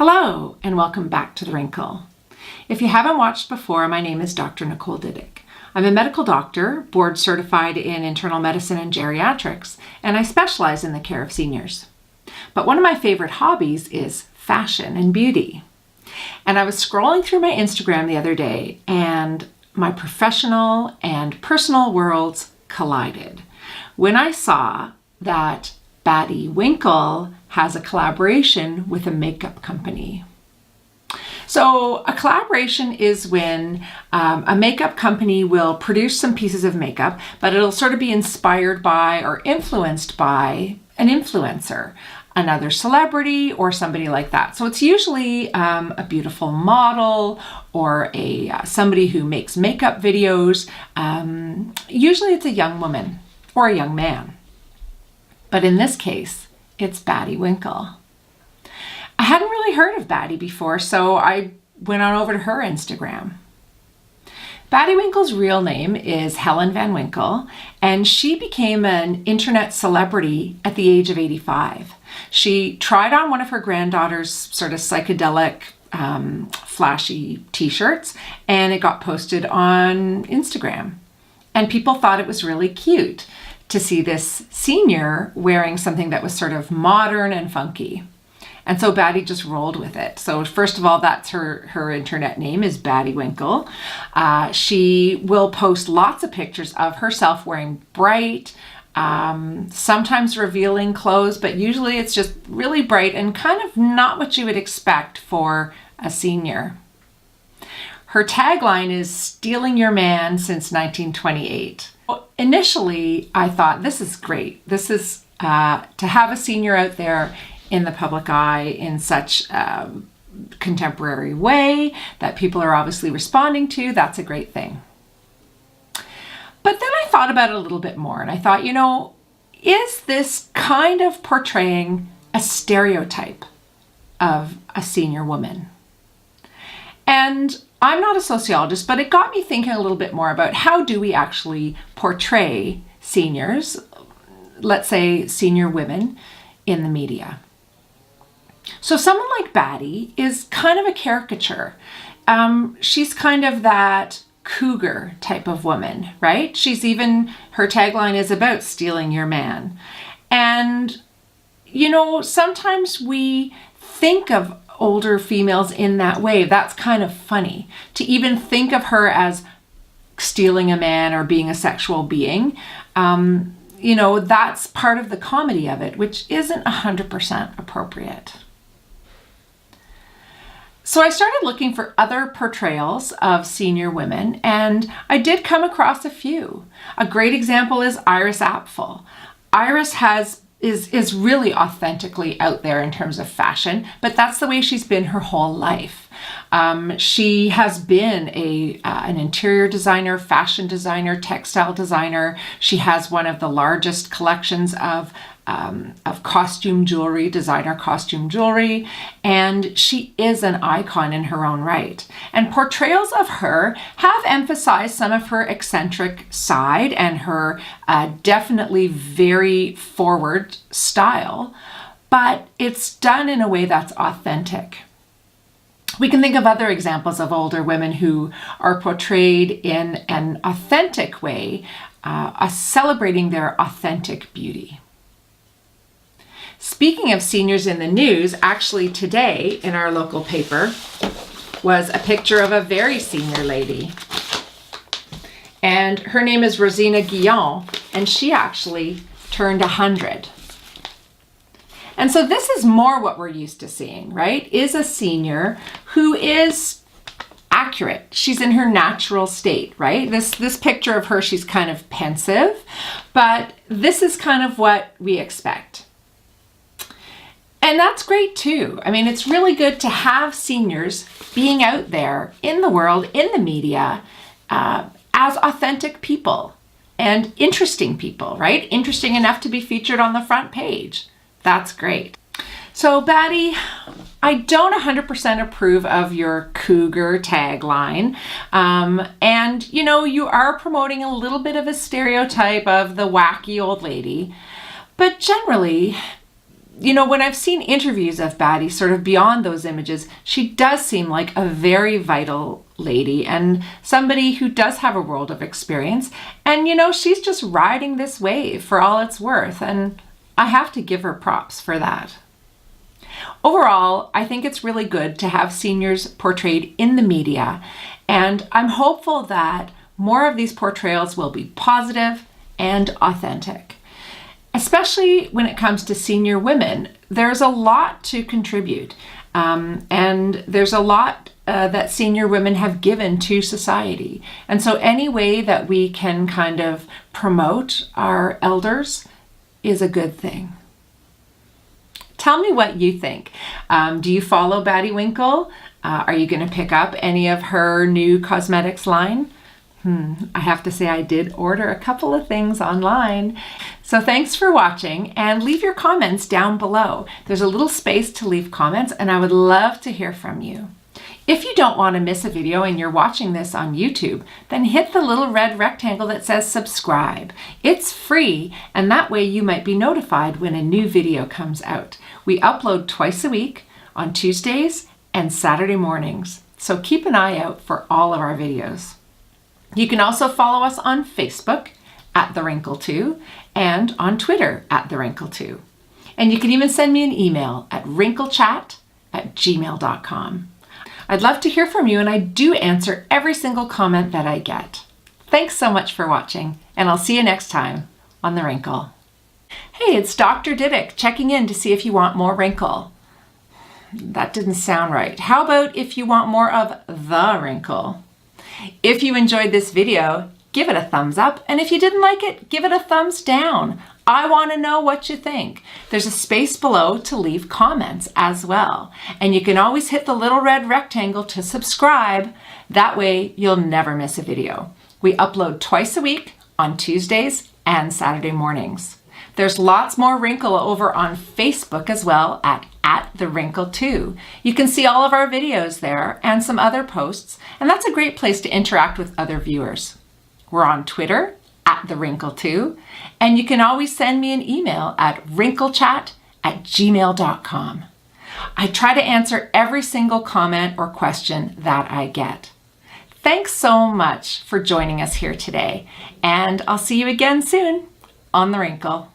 Hello, and welcome back to The Wrinkle. If you haven't watched before, my name is Dr. Nicole Didick. I'm a medical doctor, board certified in internal medicine and geriatrics, and I specialize in the care of seniors. But one of my favorite hobbies is fashion and beauty. And I was scrolling through my Instagram the other day, and my professional and personal worlds collided when I saw that Batty Winkle has a collaboration with a makeup company. So a collaboration is when a makeup company will produce some pieces of makeup, but it'll sort of be inspired by or influenced by an influencer, another celebrity or somebody like that. So it's usually a beautiful model or somebody who makes makeup videos. Usually it's a young woman or a young man. But in this case, it's Batty Winkle. I hadn't really heard of Batty before, so I went on over to her Instagram. Batty Winkle's real name is Helen Van Winkle, and she became an internet celebrity at the age of 85. She tried on one of her granddaughter's sort of psychedelic, flashy t-shirts, and it got posted on Instagram. And people thought it was really cute to see this senior wearing something that was sort of modern and funky. And so Batty just rolled with it. So first of all, that's her internet name is Batty Winkle. She will post lots of pictures of herself wearing bright, sometimes revealing clothes, but usually it's just really bright and kind of not what you would expect for a senior. Her tagline is "Stealing Your Man Since 1928. Initially, I thought, this is great. This is to have a senior out there in the public eye in such a contemporary way that people are obviously responding to. That's a great thing. But then I thought about it a little bit more, and I thought, is this kind of portraying a stereotype of a senior woman? And I'm not a sociologist, but it got me thinking a little bit more about how do we actually portray seniors, let's say senior women, in the media. So someone like Batty is kind of a caricature. She's kind of that cougar type of woman, right? Her tagline is about stealing your man. And, sometimes we think of older females in that way. That's kind of funny to even think of her as stealing a man or being a sexual being. That's part of the comedy of it, which isn't 100% appropriate. So I started looking for other portrayals of senior women, and I did come across a few. A great example is Iris Apfel. Iris is really authentically out there in terms of fashion, but that's the way she's been her whole life. She has been an interior designer, fashion designer, textile designer. She has one of the largest collections of costume jewelry, designer costume jewelry, and she is an icon in her own right. And portrayals of her have emphasized some of her eccentric side and her definitely very forward style, but it's done in a way that's authentic. We can think of other examples of older women who are portrayed in an authentic way, celebrating their authentic beauty. Speaking of seniors in the news, actually today in our local paper was a picture of a very senior lady. And her name is Rosina Guillon, and she actually turned 100. And so this is more what we're used to seeing, right? Is a senior who is accurate. She's in her natural state, right? This picture of her, she's kind of pensive, but this is kind of what we expect. And that's great too. I mean, it's really good to have seniors being out there in the world, in the media, as authentic people and interesting people, right? Interesting enough to be featured on the front page. That's great. So Batty, I don't 100% approve of your cougar tagline. And you are promoting a little bit of a stereotype of the wacky old lady, but generally when I've seen interviews of Batty, sort of beyond those images, she does seem like a very vital lady and somebody who does have a world of experience. And, she's just riding this wave for all it's worth. And I have to give her props for that. Overall, I think it's really good to have seniors portrayed in the media. And I'm hopeful that more of these portrayals will be positive and authentic. Especially when it comes to senior women, there's a lot to contribute, and there's a lot that senior women have given to society. And so any way that we can kind of promote our elders is a good thing. Tell me what you think. Do you follow Batty Winkle? Are you going to pick up any of her new cosmetics line? I have to say I did order a couple of things online. So thanks for watching, and leave your comments down below. There's a little space to leave comments, and I would love to hear from you. If you don't want to miss a video and you're watching this on YouTube, then hit the little red rectangle that says subscribe. It's free, and that way you might be notified when a new video comes out. We upload twice a week on Tuesdays and Saturday mornings, so keep an eye out for all of our videos. You can also follow us on Facebook at The Wrinkle 2 and on Twitter at The Wrinkle 2. And you can even send me an email at wrinklechat@gmail.com. I'd love to hear from you, and I do answer every single comment that I get. Thanks so much for watching, and I'll see you next time on The Wrinkle. Hey, it's Dr. Didick checking in to see if you want more wrinkle. That didn't sound right. How about if you want more of the wrinkle? If you enjoyed this video, give it a thumbs up, and if you didn't like it, give it a thumbs down. I want to know what you think. There's a space below to leave comments as well. And you can always hit the little red rectangle to subscribe. That way you'll never miss a video. We upload twice a week on Tuesdays and Saturday mornings. There's lots more wrinkle over on Facebook as well at The Wrinkle 2. You can see all of our videos there and some other posts, and that's a great place to interact with other viewers. We're on Twitter at The Wrinkle 2, and you can always send me an email at wrinklechat@gmail.com. I try to answer every single comment or question that I get. Thanks so much for joining us here today, and I'll see you again soon on The Wrinkle.